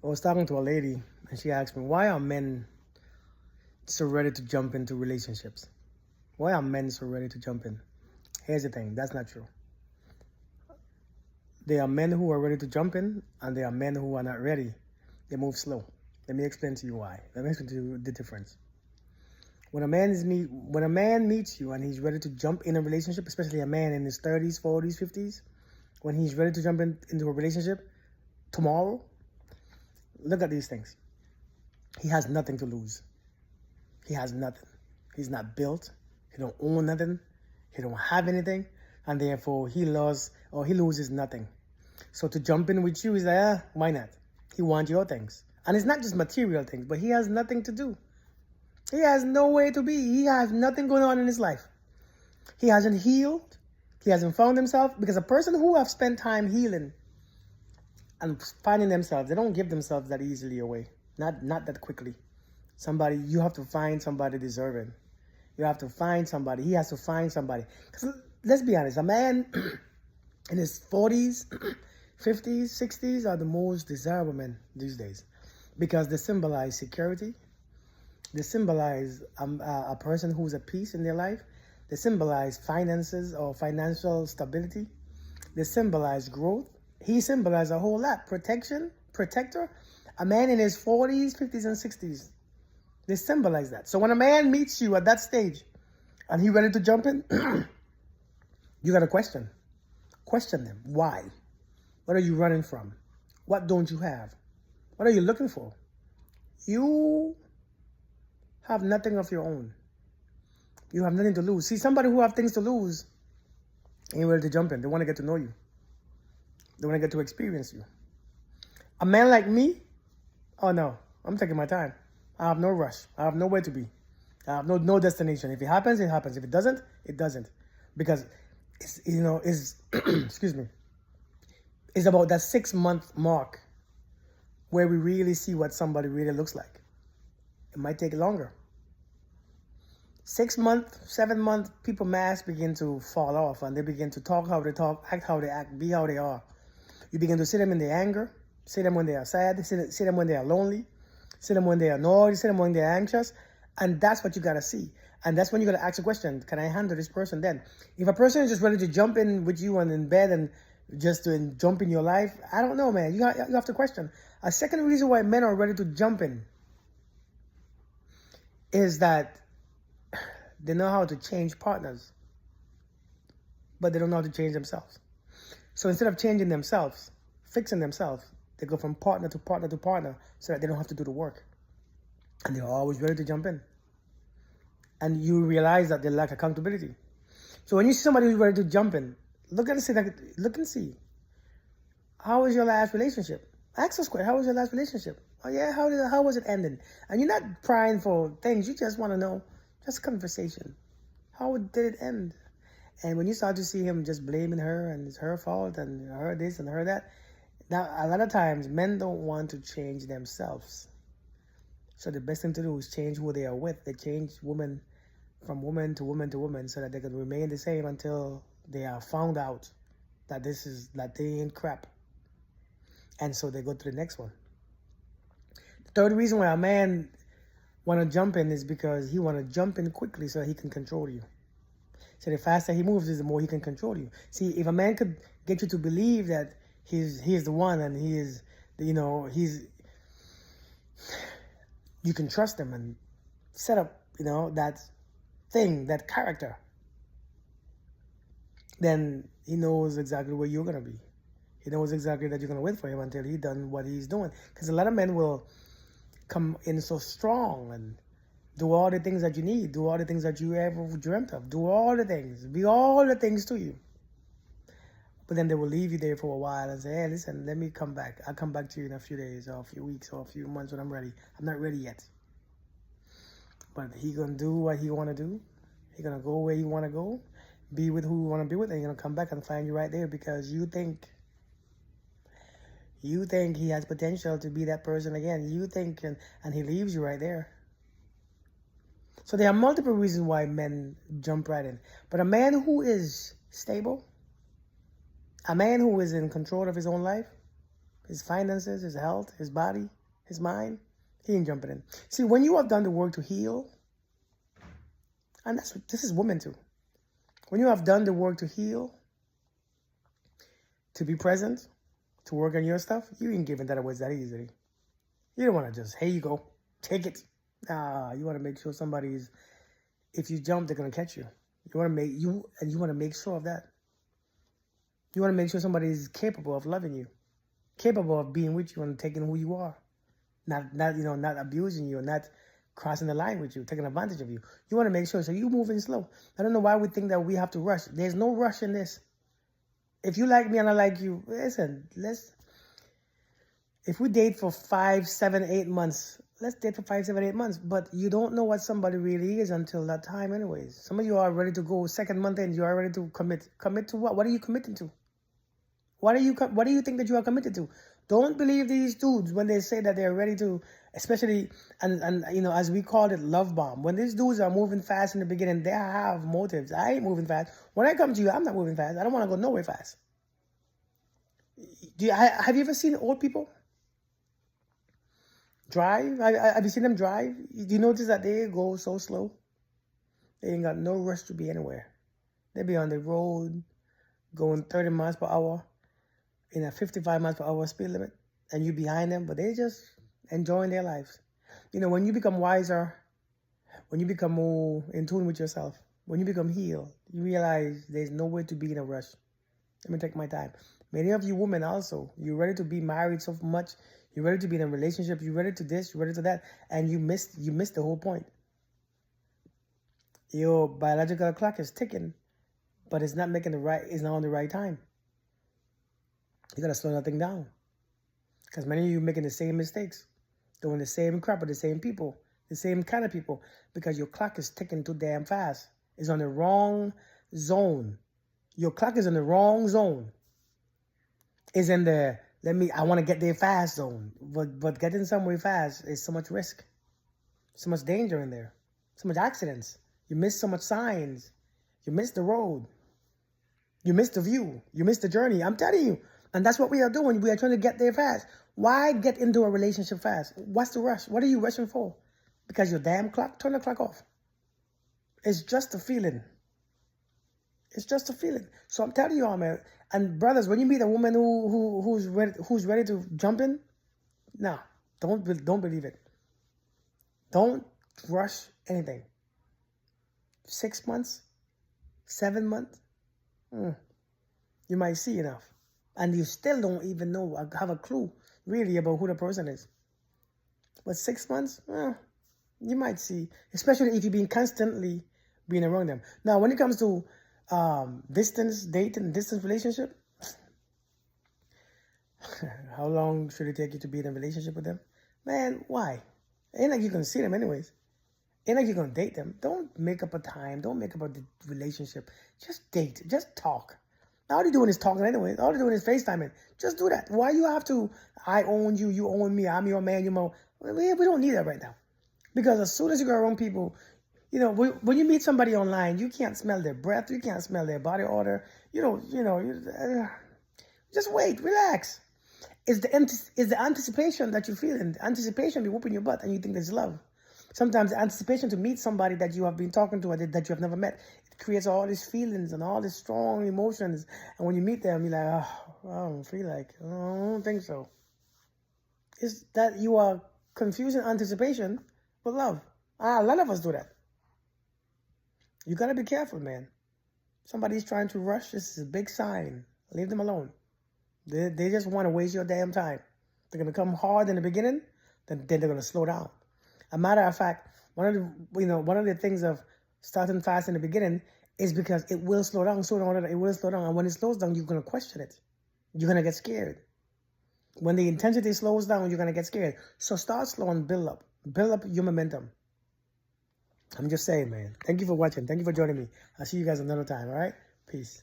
I was talking to a lady and she asked me, why are men so ready to jump into relationships? Why are men so ready to jump in? Here's the thing, that's not true. There are men who are ready to jump in and there are men who are not ready. They move slow. Let me explain to you why. Let me explain to you the difference. When a man meets you and he's ready to jump in a relationship, especially a man in his 30s, 40s, 50s, when he's ready to jump into a relationship tomorrow, look at these things. He has nothing to lose. He has nothing. He's not built. He don't own nothing. He don't have anything. And therefore he loses nothing. So to jump in with you is like, why not? He wants your things. And it's not just material things, but he has nothing to do. He has nowhere to be. He has nothing going on in his life. He hasn't healed. He hasn't found himself. Because a person who have spent time healing and finding themselves, they don't give themselves that easily away. Not that quickly. You have to find somebody deserving. You have to find somebody. He has to find somebody. Because let's be honest, a man in his 40s, 50s, 60s are the most desirable men these days. Because they symbolize security. They symbolize a person who's at peace in their life. They symbolize finances or financial stability. They symbolize growth. He symbolizes a whole lot. Protection, protector. A man in his 40s, 50s, and 60s. They symbolize that. So when a man meets you at that stage and he's ready to jump in, you got to question. Question them. Why? What are you running from? What don't you have? What are you looking for? You have nothing of your own. You have nothing to lose. See, somebody who have things to lose ain't ready to jump in. They want to get to know you. They want to get to experience you. A man like me, oh no, I'm taking my time. I have no rush. I have nowhere to be. I have no destination. If it happens, it happens. If it doesn't, it doesn't. Because it's excuse me. It's about that 6-month mark where we really see what somebody really looks like. It might take longer. 6 month, 7 month, people mask begin to fall off and they begin to talk how they talk, act how they act, be how they are. You begin to see them in their anger, see them when they are sad, see them when they are lonely, see them when they are annoyed, see them when they are anxious. And that's what you got to see. And that's when you got to ask a question, can I handle this person then? If a person is just ready to jump in with you and in bed and just to jump in your life, I don't know, man. You have to question. A second reason why men are ready to jump in is that they know how to change partners, but they don't know how to change themselves. So instead of changing themselves, fixing themselves, they go from partner to partner to partner so that they don't have to do the work. And they're always ready to jump in. And you realize that they lack accountability. So when you see somebody who's ready to jump in, look and see. How was your last relationship? Ask this question, how was your last relationship? Oh yeah, how was it ending? And you're not prying for things, you just want to know, just conversation. How did it end? And when you start to see him just blaming her and it's her fault and her this and her that, now a lot of times men don't want to change themselves. So the best thing to do is change who they are with. They change woman from woman to woman to woman so that they can remain the same until they are found out that they ain't crap. And so they go to the next one. The third reason why a man want to jump in is because he want to jump in quickly so he can control you. So the faster he moves is the more he can control you. See, if a man could get you to believe that he's the one and you can trust him and set up, that thing, that character, then he knows exactly where you're going to be. He knows exactly that you're going to wait for him until he's done what he's doing. Because a lot of men will come in so strong and do all the things that you need, do all the things that you ever dreamt of, do all the things, be all the things to you. But then they will leave you there for a while and say, hey, listen, let me come back. I'll come back to you in a few days or a few weeks or a few months when I'm ready. I'm not ready yet. But he going to do what he want to do. He going to go where he want to go, be with who he want to be with, and he's going to come back and find you right there because you think he has potential to be that person again. You think, and he leaves you right there. So there are multiple reasons why men jump right in. But a man who is stable, a man who is in control of his own life, his finances, his health, his body, his mind, he ain't jumping in. See, when you have done the work to heal, and this is women too. When you have done the work to heal, to be present, to work on your stuff, you ain't giving that away that easily. You don't want to just, here you go, take it. Nah, you want to make sure somebody's, if you jump, they're gonna catch you. You want to make sure of that. You want to make sure somebody is capable of loving you, capable of being with you and taking who you are, not abusing you, not crossing the line with you, taking advantage of you. You want to make sure, so you moving slow. I don't know why we think that we have to rush. There's no rush in this. If you like me and I like you, listen, if we date for 5, 7, 8 months, let's date for 5, 7, 8 months. But you don't know what somebody really is until that time anyways. Some of you are ready to go second month in, you are ready to commit. Commit to what? What are you committing to? What do you think that you are committed to? Don't believe these dudes when they say that they're ready to, especially, and as we called it, love bomb. When these dudes are moving fast in the beginning, they have motives. I ain't moving fast. When I come to you, I'm not moving fast. I don't want to go nowhere fast. Have you ever seen old people drive? Have you seen them drive? Do you notice that they go so slow? They ain't got no rush to be anywhere. They be on the road going 30 miles per hour in a 55 miles per hour speed limit, and you behind them, but they just enjoying their lives. When you become wiser, when you become more in tune with yourself, when you become healed, you realize there's no way to be in a rush. Let me take my time. Many of you women also, you're ready to be married so much, you're ready to be in a relationship, you're ready to this, you're ready to that, and you missed the whole point. Your biological clock is ticking, but it's not on the right time. You gotta slow that thing down. Because many of you making the same mistakes, doing the same crap with the same people, the same kind of people, because your clock is ticking too damn fast. It's on the wrong zone. Your clock is in the wrong zone. It's in the I want to get there fast zone. But getting somewhere fast is so much risk, so much danger in there, so much accidents. You miss so much signs. You miss the road. You miss the view. You miss the journey. I'm telling you. And that's what we are doing. We are trying to get there fast. Why get into a relationship fast? What's the rush? What are you rushing for? Because your damn clock? Turn the clock off. It's just a feeling. It's just a feeling. So I'm telling you, man. And brothers, when you meet a woman who's ready to jump in, no, don't believe it. Don't rush anything. 6 months, 7 months, you might see enough. And you still don't even have a clue really about who the person is. But 6 months, you might see, especially if you've been constantly being around them. Now, when it comes to distance dating, distance relationship, how long should it take you to be in a relationship with them? Man, why? Ain't like you're going to see them anyways. Ain't like you're going to date them. Don't make up a time. Don't make up a relationship. Just date. Just talk. All you're doing is talking anyway. All you're doing is FaceTiming. Just do that. Why you have to, I own you, you own me, I'm your man, we don't need that right now. Because as soon as you go around people, when you meet somebody online, you can't smell their breath, you can't smell their body odor. Just wait, relax. It's the anticipation that you feel, and the anticipation be whooping your butt, and you think there's love. Sometimes the anticipation to meet somebody that you have been talking to or that you have never met, it creates all these feelings and all these strong emotions. And when you meet them, you're like, I don't feel like, I don't think so. It's that you are confusing anticipation with love. A lot of us do that. You got to be careful, man. Somebody's trying to rush. This is a big sign. Leave them alone. They just want to waste your damn time. They're going to come hard in the beginning, then they're going to slow down. A matter of fact, one of the things of starting fast in the beginning is because it will slow down. It will slow down. And when it slows down, you're going to question it. You're going to get scared. When the intensity slows down, you're going to get scared. So start slow and build up. Build up your momentum. I'm just saying, man. Thank you for watching. Thank you for joining me. I'll see you guys another time, all right? Peace.